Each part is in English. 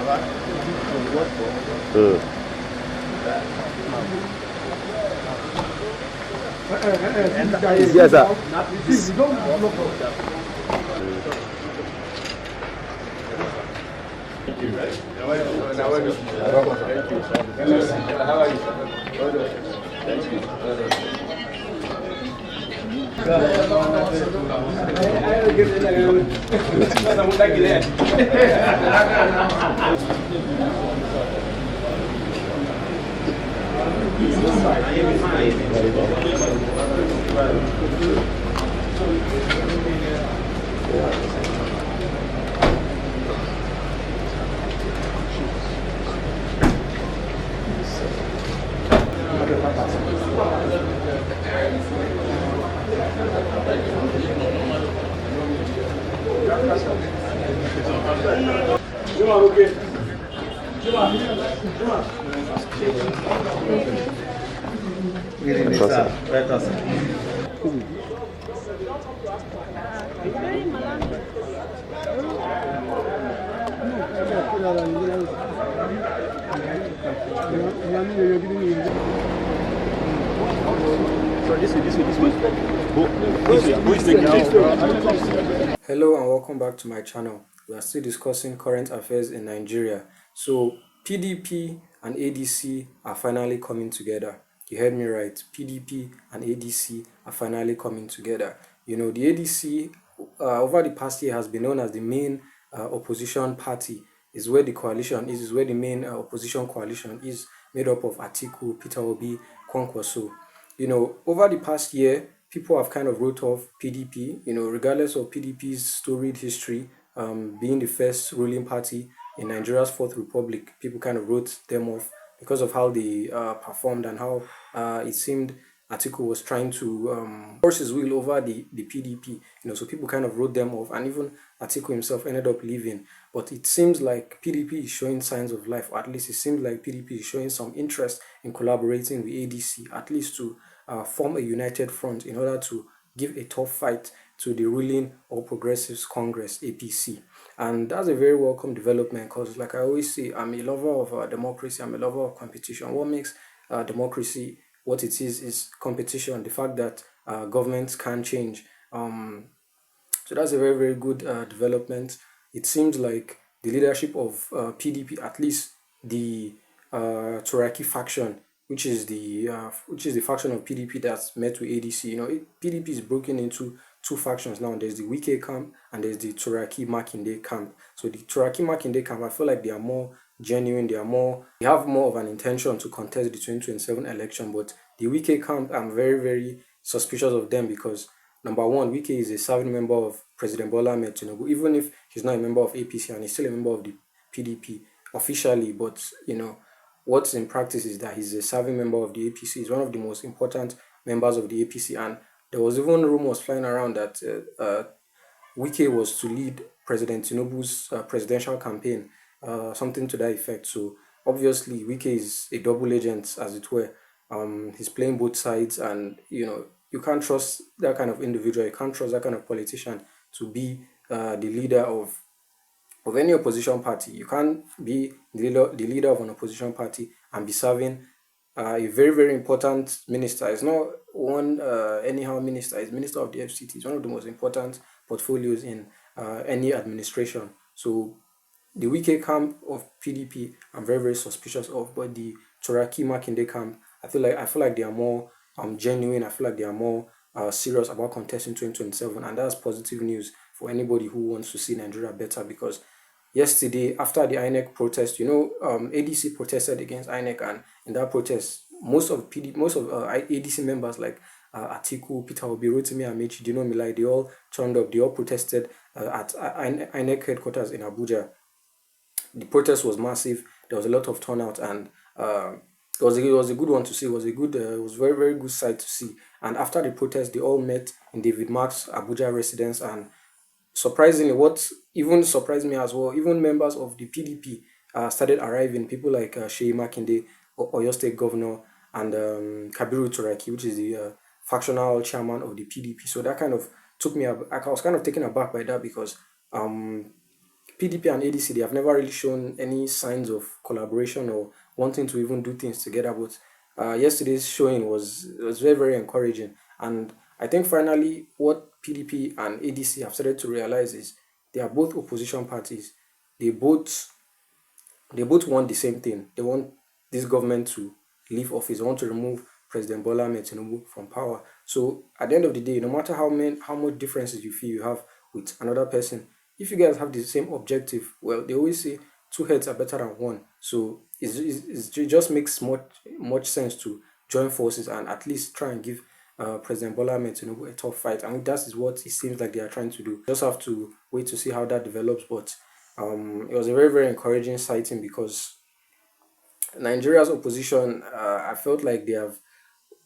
Yes, sir. Thank you. How are you? Thank you. Hello and welcome back to my channel. We are still discussing current affairs in Nigeria. So PDP and ADC are finally coming together. You heard me right. PDP and ADC are finally coming together. You know, the ADC over the past year has been known as the main opposition party. Is where the coalition is where the main opposition coalition is made up of Atiku, Peter Obi, Kwankwaso. You know, over the past year, people have kind of wrote off PDP, you know, regardless of PDP's storied history, being the first ruling party in Nigeria's Fourth Republic. People kind of wrote them off because of how they performed and how it seemed Atiku was trying to force his will over the PDP, you know, so people kind of wrote them off, and even Atiku himself ended up leaving. But it seems like PDP is showing signs of life, or at least it seems like PDP is showing some interest in collaborating with ADC, at least to form a united front in order to give a tough fight to the ruling All Progressives Congress, APC. And that's a very welcome development because, like I always say, I'm a lover of democracy, I'm a lover of competition. What makes democracy what it is competition, the fact that governments can change. So that's a very, very good development. It seems like the leadership of PDP, at least the Turaki faction, which is the faction of PDP that's met with ADC. You know, PDP is broken into two factions now. There's the Wike camp and there's the Turaki Makinde camp. So the Turaki Makinde camp, I feel like they are more genuine. They have more of an intention to contest the 2027 election. But the Wike camp, I'm very, very suspicious of them because number one, Wike is a serving member of President Bola Ahmed Tinubu, even if he's not a member of APC and he's still a member of the PDP officially. But you know, what's in practice is that he's a serving member of the APC. He's one of the most important members of the APC, and there was even rumors flying around that Wike was to lead President Tinubu's presidential campaign, something to that effect. So obviously, Wike is a double agent, as it were. He's playing both sides, and you know, you can't trust that kind of individual. You can't trust that kind of politician to be the leader of any opposition party. You can't be the leader of an opposition party and be serving a very, very important minister. It's not one anyhow minister. It's minister of the FCT. It's one of the most important portfolios in any administration. So the Wike camp of PDP, I'm very, very suspicious of. But the Turaki Makinde camp, I feel like they are more genuine. I feel like they are more serious about contesting 2027, and that's positive news for anybody who wants to see Nigeria better. Because yesterday, after the INEC protest, you know, ADC protested against INEC, and in that protest, most of ADC members like Atiku, Peter Obi, Rotimi Amechi, Dino Milai, they all turned up. They all protested at INEC headquarters in Abuja. The protest was massive. There was a lot of turnout, and it was a good one to see. It was very, very good sight to see. And after the protest, they all met in David Mark's Abuja residence, and surprisingly, what even surprised me as well, even members of the PDP started arriving. People like Sheyi Makinde, Oyo State Governor, and Kabiru Turaki, which is the factional chairman of the PDP. So that kind of took me. I was kind of taken aback by that because PDP and ADC, they have never really shown any signs of collaboration or wanting to even do things together. But yesterday's showing was very, very encouraging. And I think finally what PDP and ADC have started to realize is they are both opposition parties. They both they both want the same thing. They want this government to leave office. They want to remove President Bola Ahmed Tinubu from power. So at the end of the day, no matter how much differences you feel you have with another person, if you guys have the same objective, well, they always say two heads are better than one. So it just makes much sense to join forces and at least try and give President Bola Ahmed Tinubu a tough fight. And that is what it seems like they are trying to do. Just have to wait to see how that develops. But it was a very, very encouraging sighting because Nigeria's opposition, I felt like they have,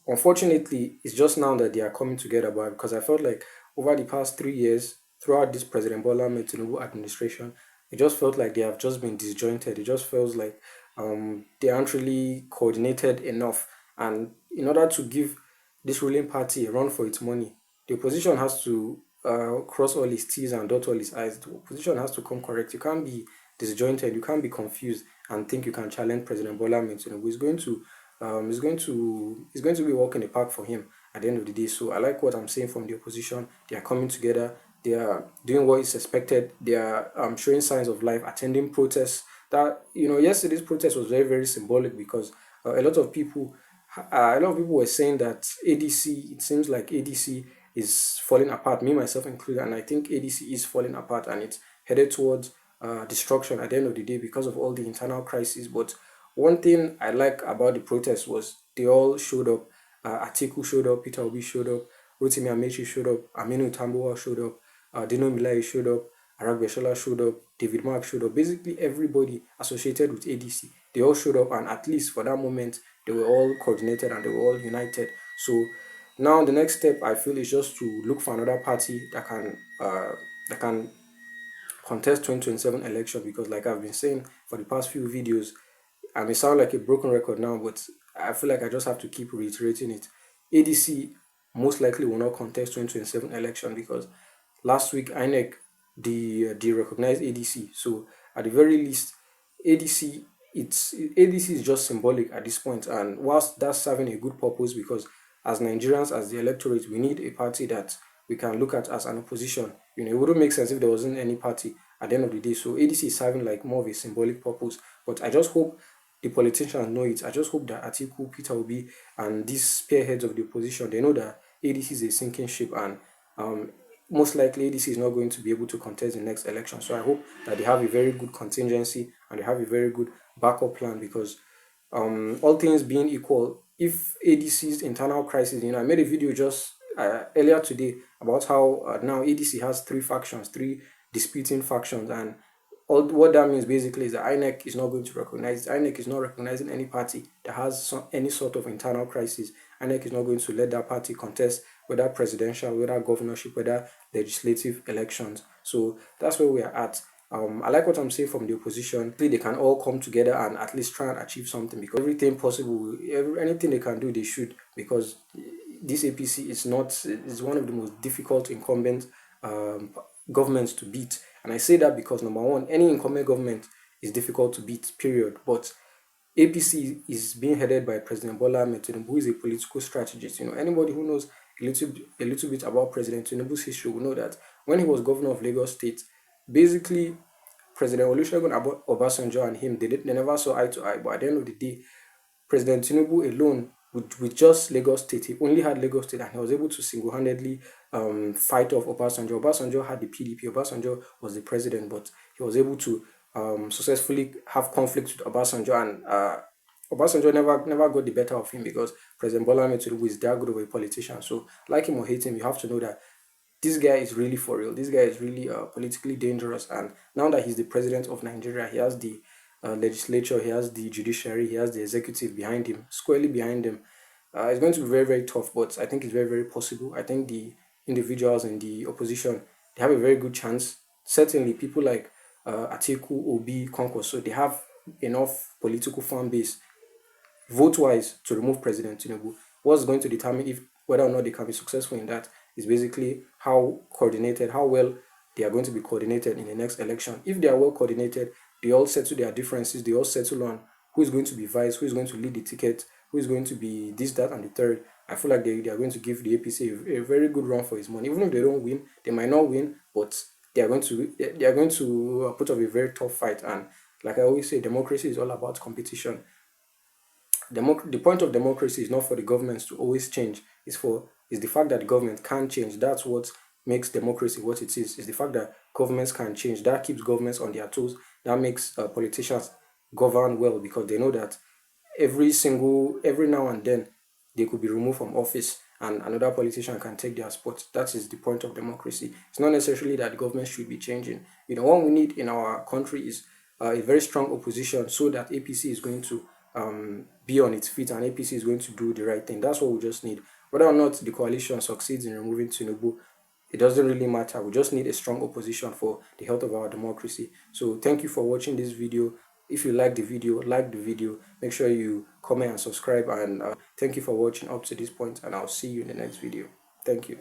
unfortunately, it's just now that they are coming together. But because I felt like over the past 3 years, throughout this President Bola Ahmed Tinubu administration, it just felt like they have just been disjointed. It just feels like they aren't really coordinated enough. And in order to give this ruling party a run for its money, the opposition has to cross all its T's and dot all its I's. The opposition has to come correct. You can't be disjointed. You can't be confused and think you can challenge President Bola Ahmed Tinubu. It's going to be a walk in the park for him at the end of the day. So I like what I'm saying from the opposition. They are coming together. They are doing what is expected. They are showing signs of life, attending protests. That yesterday's protest was very, very symbolic because a lot of people were saying that ADC. It seems like ADC is falling apart. Me myself included, and I think ADC is falling apart, and it's headed towards destruction at the end of the day because of all the internal crises. But one thing I like about the protest was they all showed up. Atiku showed up, Peter Obi showed up, Rotimi Amechi showed up, Aminu Tambuwa showed up, Dino Milai showed up, Aragbeshola showed up, David Mark showed up. Basically, everybody associated with ADC, they all showed up, and at least for that moment, they were all coordinated and they were all united. So now the next step I feel is just to look for another party that can contest 2027 election because like I've been saying for the past few videos, I may sound like a broken record now, but I feel like I just have to keep reiterating it. ADC most likely will not contest 2027 election because last week INEC they recognized ADC. So at the very least, ADC ADC is just symbolic at this point, and whilst that's serving a good purpose because as Nigerians, as the electorate, we need a party that we can look at as an opposition. It wouldn't make sense if there wasn't any party at the end of the day. So ADC is serving like more of a symbolic purpose. But I just hope the politicians know it. I just hope that Atiku, Peter Obi, and these spearheads of the opposition, they know that ADC is a sinking ship, and most likely ADC is not going to be able to contest the next election. So I hope that they have a very good contingency and they have a very good backup plan because all things being equal, if ADC's internal crisis, I made a video just earlier today about how now ADC has three disputing factions, and all what that means basically is that INEC is not going to recognize. INEC is not recognizing any party that has any sort of internal crisis. INEC is not going to let that party contest whether presidential, whether governorship, whether legislative elections. So that's where we are at. I like what I'm saying from the opposition. They can all come together and at least try and achieve something because everything possible, anything they can do, they should because this APC is one of the most difficult incumbent governments to beat. And I say that because number one, any incumbent government is difficult to beat, period. But APC is being headed by President Bola Ahmed Tinubu, who is a political strategist. Anybody who knows a little bit about President Tinubu's history will know that when he was governor of Lagos State, basically President Olusegun Obasanjo and him, they never saw eye to eye. But at the end of the day, President Tinubu alone, with just Lagos State, he only had Lagos State, and he was able to single-handedly fight off Obasanjo. Obasanjo had the PDP. Obasanjo was the president, but he was able to successfully have conflict with Obasanjo, and Obasanjo never got the better of him because President Bola Ahmed Tinubu is that good of a politician. So, like him or hate him, you have to know that this guy is really for real. This guy is really politically dangerous. And now that he's the president of Nigeria, he has the legislature, he has the judiciary, he has the executive behind him, squarely behind him. It's going to be very, very tough, but I think it's very, very possible. I think the individuals in the opposition, they have a very good chance. Certainly, people like Atiku, Obi, Conco, so they have enough political fan base, vote-wise, to remove President Tinubu. What's going to determine whether or not they can be successful in that is basically how coordinated, how well they are going to be coordinated in the next election. If they are well coordinated, they all settle their differences, they all settle on who is going to be vice, who is going to lead the ticket, who is going to be this, that, and the third. I feel like they are going to give the APC a very good run for his money. Even if they don't win, they might not win, but they are going to put up a very tough fight. And like I always say, democracy is all about competition. The point of democracy is not for the governments to always change. It's the fact that the government can change. That's what makes democracy what it is. It's the fact that governments can change. That keeps governments on their toes. That makes politicians govern well, because they know that every now and then they could be removed from office and another politician can take their spot. That is the point of democracy. It's not necessarily that government should be changing. What we need in our country is a very strong opposition, so that APC is going to be on its feet and APC is going to do the right thing. That's what we just need. Whether or not the coalition succeeds in removing Tinubu, it doesn't really matter. We just need a strong opposition for the health of our democracy. So thank you for watching this video. If you like the video, like the video. Make sure you comment and subscribe. And thank you for watching up to this point, and I'll see you in the next video. Thank you.